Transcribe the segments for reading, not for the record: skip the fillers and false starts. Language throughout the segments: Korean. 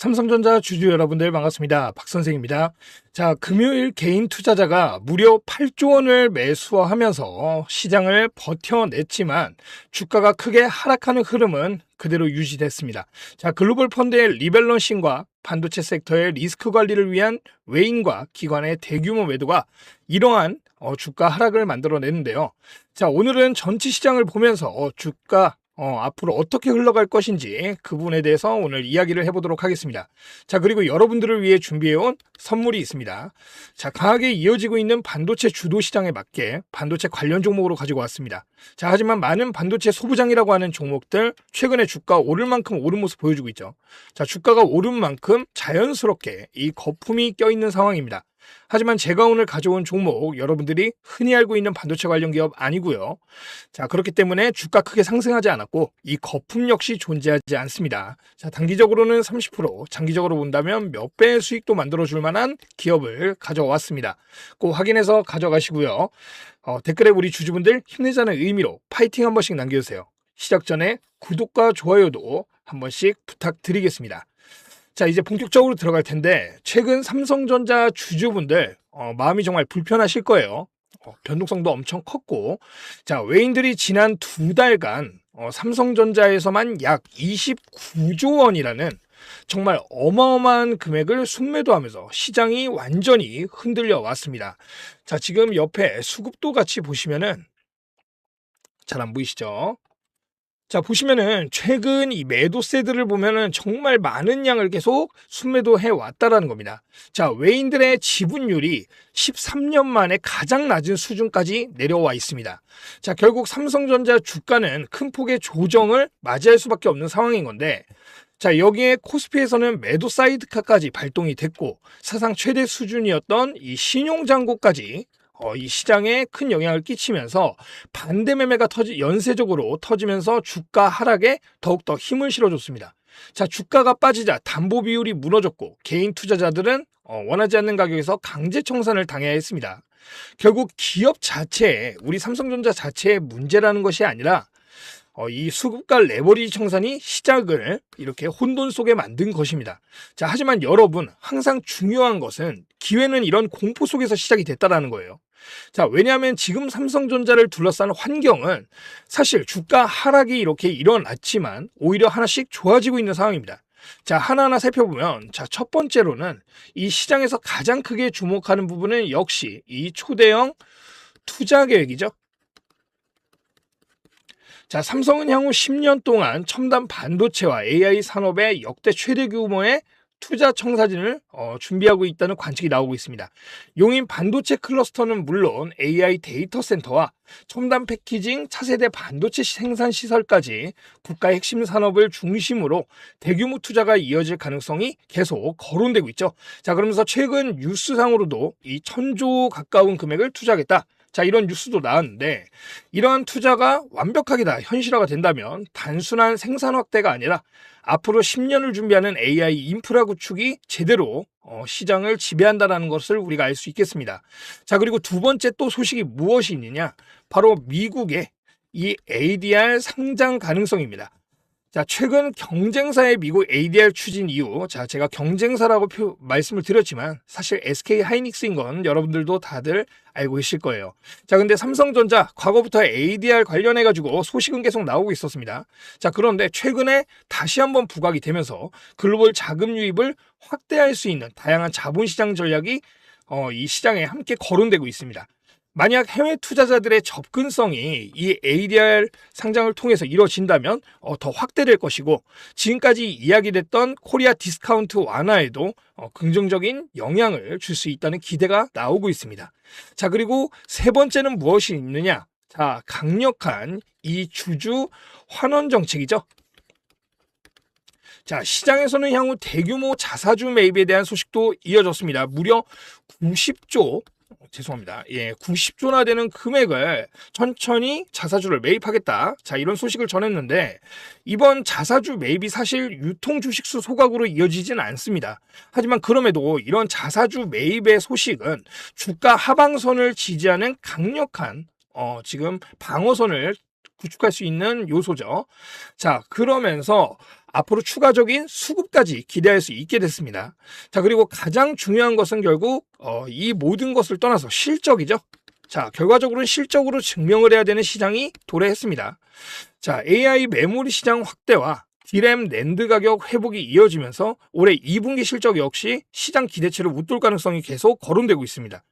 삼성전자 주주 여러분들 반갑습니다. 박선생입니다. 자, 금요일 개인 투자자가 무려 8조 원을 매수하면서 시장을 버텨냈지만 주가가 크게 하락하는 흐름은 그대로 유지됐습니다. 자, 글로벌 펀드의 리밸런싱과 반도체 섹터의 리스크 관리를 위한 외인과 기관의 대규모 매도가 이러한 주가 하락을 만들어내는데요. 자, 오늘은 전체 시장을 보면서 주가 앞으로 어떻게 흘러갈 것인지 그 부분에 대해서 오늘 이야기를 해보도록 하겠습니다. 자, 그리고 여러분들을 위해 준비해온 선물이 있습니다. 자, 강하게 이어지고 있는 반도체 주도 시장에 맞게 반도체 관련 종목으로 가지고 왔습니다. 자, 하지만 많은 반도체 소부장이라고 하는 종목들 최근에 주가 오를 만큼 오른 모습 보여주고 있죠. 자, 주가가 오른 만큼 자연스럽게 이 거품이 껴있는 상황입니다. 하지만 제가 오늘 가져온 종목 여러분들이 흔히 알고 있는 반도체 관련 기업 아니고요. 자, 그렇기 때문에 주가 크게 상승하지 않았고 이 거품 역시 존재하지 않습니다. 자, 단기적으로는 30%, 장기적으로 본다면 몇 배의 수익도 만들어줄 만한 기업을 가져왔습니다. 꼭 확인해서 가져가시고요. 댓글에 우리 주주분들 힘내자는 의미로 파이팅 한 번씩 남겨주세요. 시작 전에 구독과 좋아요도 한 번씩 부탁드리겠습니다. 자, 이제 본격적으로 들어갈 텐데 최근 삼성전자 주주분들 마음이 정말 불편하실 거예요. 변동성도 엄청 컸고, 자, 외인들이 지난 2달간 삼성전자에서만 약 29조 원이라는 정말 어마어마한 금액을 순매도하면서 시장이 완전히 흔들려 왔습니다. 자, 지금 옆에 수급도 같이 보시면은 잘 안 보이시죠? 자, 보시면은 최근 이 매도세들을 보면은 정말 많은 양을 계속 순매도해 왔다라는 겁니다. 자, 외인들의 지분율이 13년 만에 가장 낮은 수준까지 내려와 있습니다. 자, 결국 삼성전자 주가는 큰 폭의 조정을 맞이할 수밖에 없는 상황인 건데, 자, 여기에 코스피에서는 매도 사이드카까지 발동이 됐고 사상 최대 수준이었던 이 신용장고까지 이 시장에 큰 영향을 끼치면서 반대 매매가 연쇄적으로 터지면서 주가 하락에 더욱더 힘을 실어줬습니다. 자, 주가가 빠지자 담보 비율이 무너졌고 개인 투자자들은 원하지 않는 가격에서 강제 청산을 당해야 했습니다. 결국 기업 자체에, 우리 삼성전자 자체의 문제라는 것이 아니라 이 수급과 레버리지 청산이 시장을 이렇게 혼돈 속에 만든 것입니다. 자, 하지만 여러분, 항상 중요한 것은 기회는 이런 공포 속에서 시작이 됐다라는 거예요. 자, 왜냐하면 지금 삼성전자를 둘러싼 환경은 사실 주가 하락이 이렇게 일어났지만 오히려 하나씩 좋아지고 있는 상황입니다. 자, 하나하나 살펴보면, 자, 첫 번째로는 이 시장에서 가장 크게 주목하는 부분은 역시 이 초대형 투자 계획이죠. 자, 삼성은 향후 10년 동안 첨단 반도체와 AI 산업의 역대 최대 규모의 투자 청사진을 준비하고 있다는 관측이 나오고 있습니다. 용인 반도체 클러스터는 물론 AI 데이터 센터와 첨단 패키징, 차세대 반도체 생산 시설까지 국가의 핵심 산업을 중심으로 대규모 투자가 이어질 가능성이 계속 거론되고 있죠. 자, 그러면서 최근 뉴스상으로도 이 1000조 가까운 금액을 투자하겠다. 자, 이런 뉴스도 나왔는데 이러한 투자가 완벽하게 다 현실화가 된다면 단순한 생산 확대가 아니라 앞으로 10년을 준비하는 AI 인프라 구축이 제대로 시장을 지배한다는 것을 우리가 알 수 있겠습니다. 자, 그리고 두 번째 또 소식이 무엇이 있느냐? 바로 미국의 이 ADR 상장 가능성입니다. 자, 최근 경쟁사의 미국 ADR 추진 이후, 자, 제가 경쟁사라고 말씀을 드렸지만 사실 SK 하이닉스인 건 여러분들도 다들 알고 계실 거예요. 자, 근데 삼성전자 과거부터 ADR 관련해가지고 소식은 계속 나오고 있었습니다. 자, 그런데 최근에 다시 한번 부각이 되면서 글로벌 자금 유입을 확대할 수 있는 다양한 자본시장 전략이 이 시장에 함께 거론되고 있습니다. 만약 해외 투자자들의 접근성이 이 ADR 상장을 통해서 이루어진다면 더 확대될 것이고 지금까지 이야기됐던 코리아 디스카운트 완화에도 긍정적인 영향을 줄 수 있다는 기대가 나오고 있습니다. 자, 그리고 세 번째는 무엇이 있느냐? 자, 강력한 이 주주 환원 정책이죠. 자, 시장에서는 향후 대규모 자사주 매입에 대한 소식도 이어졌습니다. 무려 90조나 되는 금액을 천천히 자사주를 매입하겠다. 자, 이런 소식을 전했는데 이번 자사주 매입이 사실 유통 주식수 소각으로 이어지진 않습니다. 하지만 그럼에도 이런 자사주 매입의 소식은 주가 하방선을 지지하는 강력한 지금 방어선을 구축할 수 있는 요소죠. 자, 그러면서 앞으로 추가적인 수급까지 기대할 수 있게 됐습니다. 자, 그리고 가장 중요한 것은 결국 이 모든 것을 떠나서 실적이죠. 자, 결과적으로는 실적으로 증명을 해야 되는 시장이 도래했습니다. 자, AI 메모리 시장 확대와 D램 낸드 가격 회복이 이어지면서 올해 2분기 실적 역시 시장 기대치를 웃돌 가능성이 계속 거론되고 있습니다.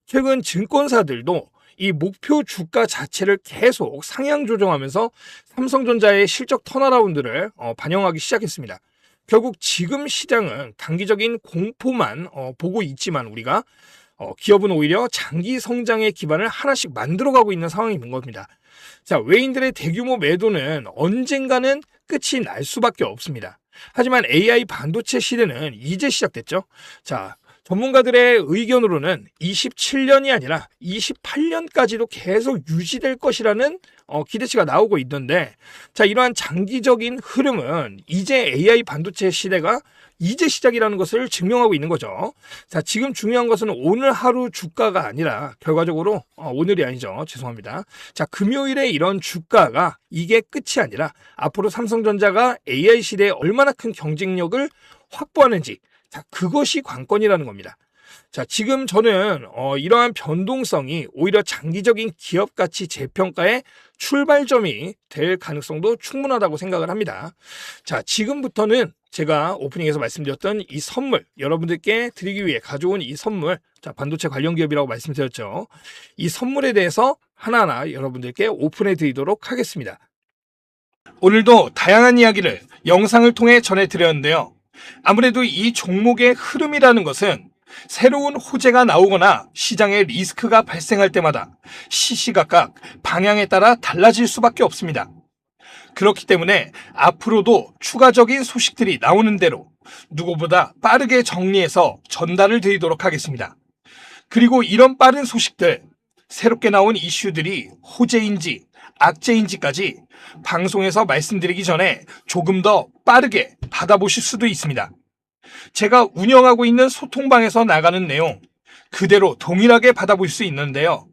최근 증권사들도 이 목표 주가 자체를 계속 상향 조정하면서 삼성전자의 실적 턴어라운드를 반영하기 시작했습니다. 결국 지금 시장은 단기적인 공포만 보고 있지만 우리가 기업은 오히려 장기 성장의 기반을 하나씩 만들어가고 있는 상황인 겁니다. 자, 외인들의 대규모 매도는 언젠가는 끝이 날 수밖에 없습니다. 하지만 AI 반도체 시대는 이제 시작됐죠. 자, 전문가들의 의견으로는 27년이 아니라 28년까지도 계속 유지될 것이라는 기대치가 나오고 있던데, 자, 이러한 장기적인 흐름은 이제 AI 반도체 시대가 이제 시작이라는 것을 증명하고 있는 거죠. 자, 지금 중요한 것은 오늘 하루 주가가 아니라 결과적으로 오늘이 아니죠. 죄송합니다. 자, 금요일에 이런 주가가 이게 끝이 아니라 앞으로 삼성전자가 AI 시대에 얼마나 큰 경쟁력을 확보하는지, 자, 그것이 관건이라는 겁니다. 자, 지금 저는 이러한 변동성이 오히려 장기적인 기업 가치 재평가의 출발점이 될 가능성도 충분하다고 생각을 합니다. 자, 지금부터는 제가 오프닝에서 말씀드렸던 이 선물, 여러분들께 드리기 위해 가져온 이 선물, 자, 반도체 관련 기업이라고 말씀드렸죠. 이 선물에 대해서 하나하나 여러분들께 오픈해 드리도록 하겠습니다. 오늘도 다양한 이야기를 영상을 통해 전해드렸는데요. 아무래도 이 종목의 흐름이라는 것은 새로운 호재가 나오거나 시장에 리스크가 발생할 때마다 시시각각 방향에 따라 달라질 수밖에 없습니다. 그렇기 때문에 앞으로도 추가적인 소식들이 나오는 대로 누구보다 빠르게 정리해서 전달을 드리도록 하겠습니다. 그리고 이런 빠른 소식들, 새롭게 나온 이슈들이 호재인지 악재인지까지 방송에서 말씀드리기 전에 조금 더 빠르게 받아보실 수도 있습니다. 제가 운영하고 있는 소통방에서 나가는 내용 그대로 동일하게 받아볼 수 있는데요.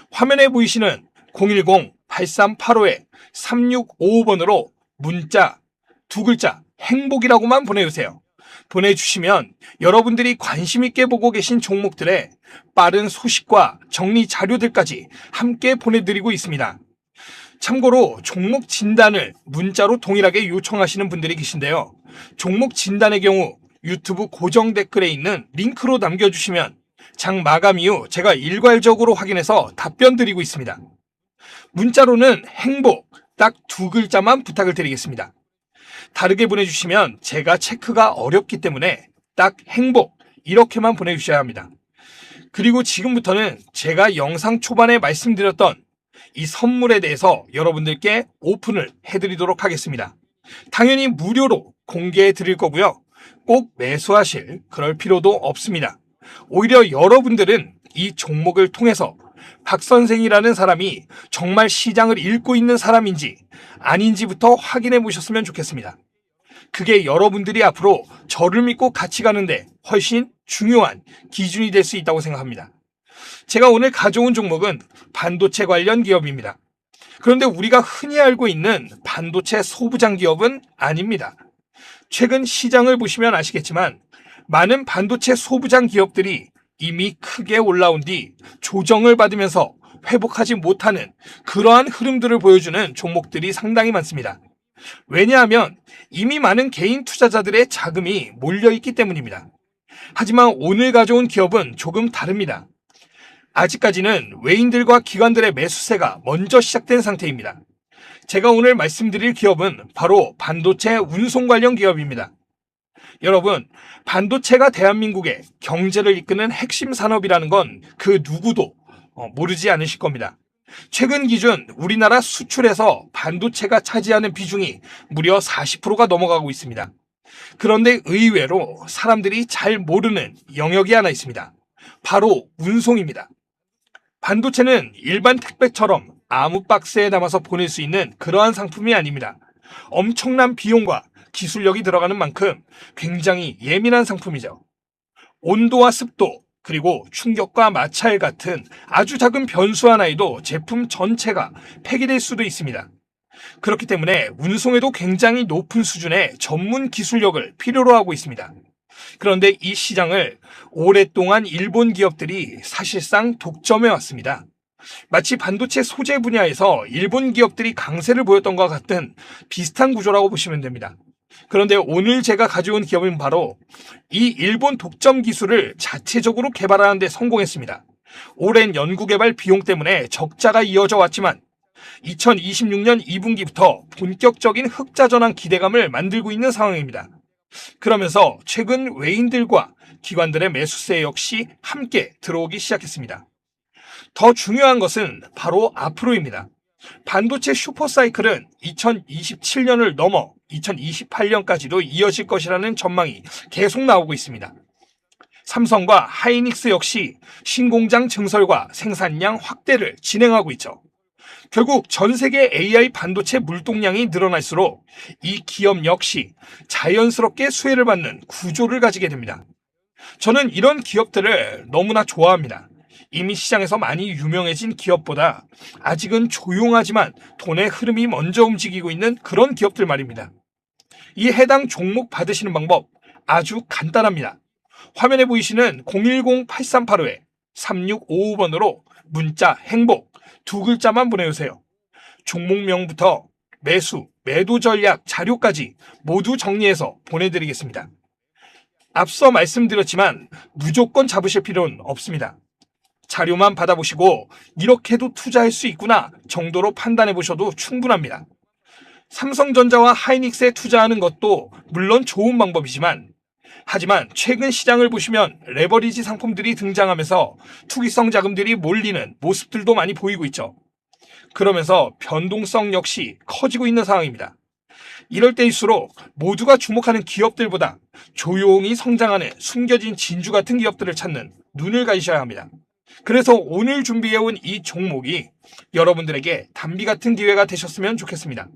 화면에 보이시는 010-8385-3655번으로 문자 두 글자 행복이라고만 보내주세요. 보내주시면 여러분들이 관심 있게 보고 계신 종목들의 빠른 소식과 정리 자료들까지 함께 보내드리고 있습니다. 참고로 종목 진단을 문자로 동일하게 요청하시는 분들이 계신데요. 종목 진단의 경우 유튜브 고정 댓글에 있는 링크로 남겨주시면 장 마감 이후 제가 일괄적으로 확인해서 답변 드리고 있습니다. 문자로는 행복 딱 두 글자만 부탁을 드리겠습니다. 다르게 보내주시면 제가 체크가 어렵기 때문에 딱 행복 이렇게만 보내주셔야 합니다. 그리고 지금부터는 제가 영상 초반에 말씀드렸던 이 선물에 대해서 여러분들께 오픈을 해드리도록 하겠습니다. 당연히 무료로 공개해 드릴 거고요. 꼭 매수하실 그럴 필요도 없습니다. 오히려 여러분들은 이 종목을 통해서 박 선생이라는 사람이 정말 시장을 읽고 있는 사람인지 아닌지부터 확인해 보셨으면 좋겠습니다. 그게 여러분들이 앞으로 저를 믿고 같이 가는데 훨씬 중요한 기준이 될 수 있다고 생각합니다. 제가 오늘 가져온 종목은 반도체 관련 기업입니다. 그런데 우리가 흔히 알고 있는 반도체 소부장 기업은 아닙니다. 최근 시장을 보시면 아시겠지만 많은 반도체 소부장 기업들이 이미 크게 올라온 뒤 조정을 받으면서 회복하지 못하는 그러한 흐름들을 보여주는 종목들이 상당히 많습니다. 왜냐하면 이미 많은 개인 투자자들의 자금이 몰려있기 때문입니다. 하지만 오늘 가져온 기업은 조금 다릅니다. 아직까지는 외인들과 기관들의 매수세가 먼저 시작된 상태입니다. 제가 오늘 말씀드릴 기업은 바로 반도체 운송 관련 기업입니다. 여러분, 반도체가 대한민국의 경제를 이끄는 핵심 산업이라는 건 그 누구도 모르지 않으실 겁니다. 최근 기준 우리나라 수출에서 반도체가 차지하는 비중이 무려 40%가 넘어가고 있습니다. 그런데 의외로 사람들이 잘 모르는 영역이 하나 있습니다. 바로 운송입니다. 반도체는 일반 택배처럼 아무 박스에 담아서 보낼 수 있는 그러한 상품이 아닙니다. 엄청난 비용과 기술력이 들어가는 만큼 굉장히 예민한 상품이죠. 온도와 습도, 그리고 충격과 마찰 같은 아주 작은 변수 하나에도 제품 전체가 폐기될 수도 있습니다. 그렇기 때문에 운송에도 굉장히 높은 수준의 전문 기술력을 필요로 하고 있습니다. 그런데 이 시장을 오랫동안 일본 기업들이 사실상 독점해 왔습니다. 마치 반도체 소재 분야에서 일본 기업들이 강세를 보였던 것과 같은 비슷한 구조라고 보시면 됩니다. 그런데 오늘 제가 가져온 기업은 바로 이 일본 독점 기술을 자체적으로 개발하는 데 성공했습니다. 오랜 연구개발 비용 때문에 적자가 이어져 왔지만 2026년 2분기부터 본격적인 흑자 전환 기대감을 만들고 있는 상황입니다. 그러면서 최근 외인들과 기관들의 매수세 역시 함께 들어오기 시작했습니다. 더 중요한 것은 바로 앞으로입니다. 반도체 슈퍼사이클은 2027년을 넘어 2028년까지도 이어질 것이라는 전망이 계속 나오고 있습니다. 삼성과 하이닉스 역시 신공장 증설과 생산량 확대를 진행하고 있죠. 결국 전 세계 AI 반도체 물동량이 늘어날수록 이 기업 역시 자연스럽게 수혜를 받는 구조를 가지게 됩니다. 저는 이런 기업들을 너무나 좋아합니다. 이미 시장에서 많이 유명해진 기업보다 아직은 조용하지만 돈의 흐름이 먼저 움직이고 있는 그런 기업들 말입니다. 이 해당 종목 받으시는 방법 아주 간단합니다. 화면에 보이시는 010-8385-3655번으로 문자 행복 두 글자만 보내주세요. 종목명부터 매수, 매도 전략, 자료까지 모두 정리해서 보내드리겠습니다. 앞서 말씀드렸지만 무조건 잡으실 필요는 없습니다. 자료만 받아보시고 이렇게도 투자할 수 있구나 정도로 판단해 보셔도 충분합니다. 삼성전자와 하이닉스에 투자하는 것도 물론 좋은 방법이지만 하지만 최근 시장을 보시면 레버리지 상품들이 등장하면서 투기성 자금들이 몰리는 모습들도 많이 보이고 있죠. 그러면서 변동성 역시 커지고 있는 상황입니다. 이럴 때일수록 모두가 주목하는 기업들보다 조용히 성장하는 숨겨진 진주 같은 기업들을 찾는 눈을 가지셔야 합니다. 그래서 오늘 준비해온 이 종목이 여러분들에게 단비 같은 기회가 되셨으면 좋겠습니다.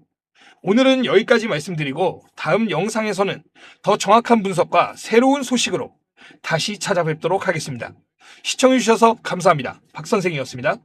오늘은 여기까지 말씀드리고 다음 영상에서는 더 정확한 분석과 새로운 소식으로 다시 찾아뵙도록 하겠습니다. 시청해주셔서 감사합니다. 박 선생이었습니다.